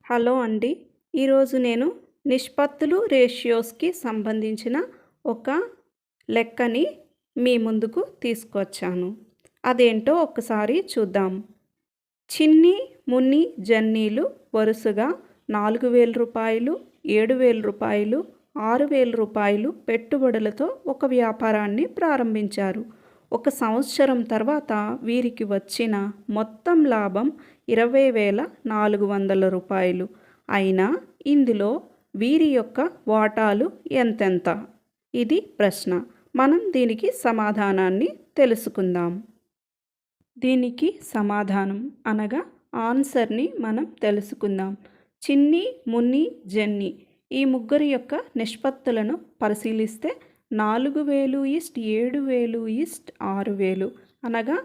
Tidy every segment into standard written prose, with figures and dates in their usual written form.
Hello అండి. ఈరోజు నేను నిష్పత్తులు, రేషియోస్‌కి సంబంధించిన ఒక లెక్కని మీ ముందుకు తీసుకొచ్చాను. అదేంటో ఒక్కసారి చూద్దాం. చిన్ని, మున్ని, జన్నీలు వరుసగా రూ. 4,000, రూ. 7,000, రూ. 6,000 పెట్టుబడులతో ఒక వ్యాపారాన్ని ప్రారంభించారు. ఒక సంవత్సరం తర్వాత వీరికి వచ్చిన మొత్తం లాభం రూ. 20,400. అయినా ఇందులో వీరి యొక్క వాటాలు ఎంతెంత? ఇది ప్రశ్న. మనం దీనికి సమాధానాన్ని తెలుసుకుందాం. దీనికి సమాధానం అనగా ఆన్సర్ని మనం తెలుసుకుందాం. చిన్ని, మున్ని, జెన్నీ ఈ ముగ్గురి యొక్క నిష్పత్తులను పరిశీలిస్తే 4,000:7,000:6,000 అనగా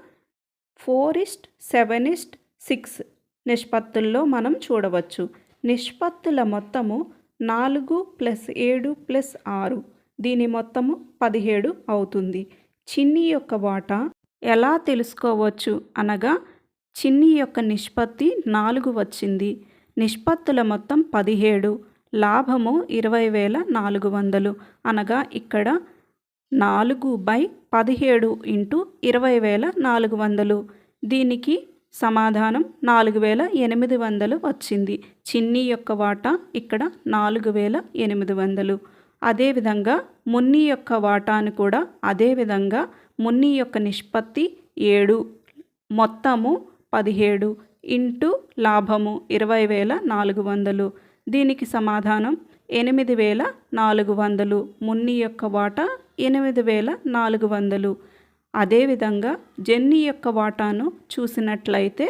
4:7:6 నిష్పత్తుల్లో మనం చూడవచ్చు. నిష్పత్తుల మొత్తము 4+7+6 దీని మొత్తము 17 అవుతుంది. చిన్ని యొక్క వాటా ఎలా తెలుసుకోవచ్చు అనగా చిన్ని యొక్క నిష్పత్తి 4 వచ్చింది. నిష్పత్తుల మొత్తం 17, లాభము 20,400 అనగా ఇక్కడ 4/17 × 20,400. దీనికి సమాధానం 4,800 వచ్చింది. చిన్ని యొక్క వాటా ఇక్కడ 4,800. అదేవిధంగా మున్ని యొక్క వాటాను కూడా అదేవిధంగా మున్ని యొక్క నిష్పత్తి 7, మొత్తము 17 ఇంటూ లాభము 20,400. దీనికి సమాధానం 8,400. మున్ని యొక్క వాటా 8,400. అదేవిధంగా జెన్నీ యొక్క వాటాను చూసినట్లయితే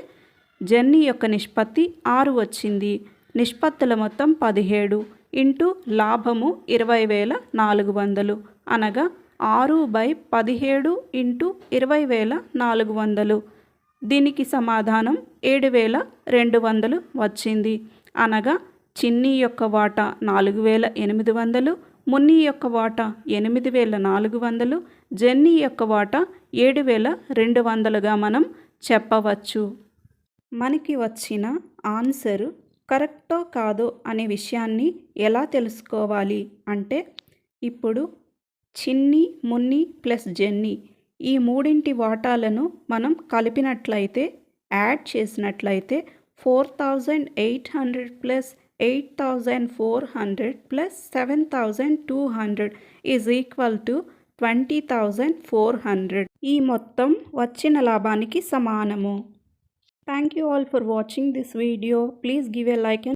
జెన్నీ యొక్క నిష్పత్తి 6 వచ్చింది. నిష్పత్తుల మొత్తం 17 ఇంటూ లాభము 20,400 అనగా 6/17 × 20,400. దీనికి సమాధానం 7,200 వచ్చింది. అనగా చిన్ని యొక్క వాటా 4,800, మున్ని యొక్క వాటా 8,400, జెన్నీ యొక్క వాటా 7,200గా మనం చెప్పవచ్చు. మనకి వచ్చిన ఆన్సరు కరెక్టో కాదో అనే విషయాన్ని ఎలా తెలుసుకోవాలి అంటే ఇప్పుడు చిన్ని, మున్ని ప్లస్ జెన్నీ ఈ మూడింటి వాటాలను మనం కలిపినట్లయితే యాడ్ చేసినట్లయితే 4,800 + 8,400 + 7,200 = 20,400. ఈ మొత్తం వచ్చిన లాభానికి సమానము. Thank you all for watching this video. Please give a like and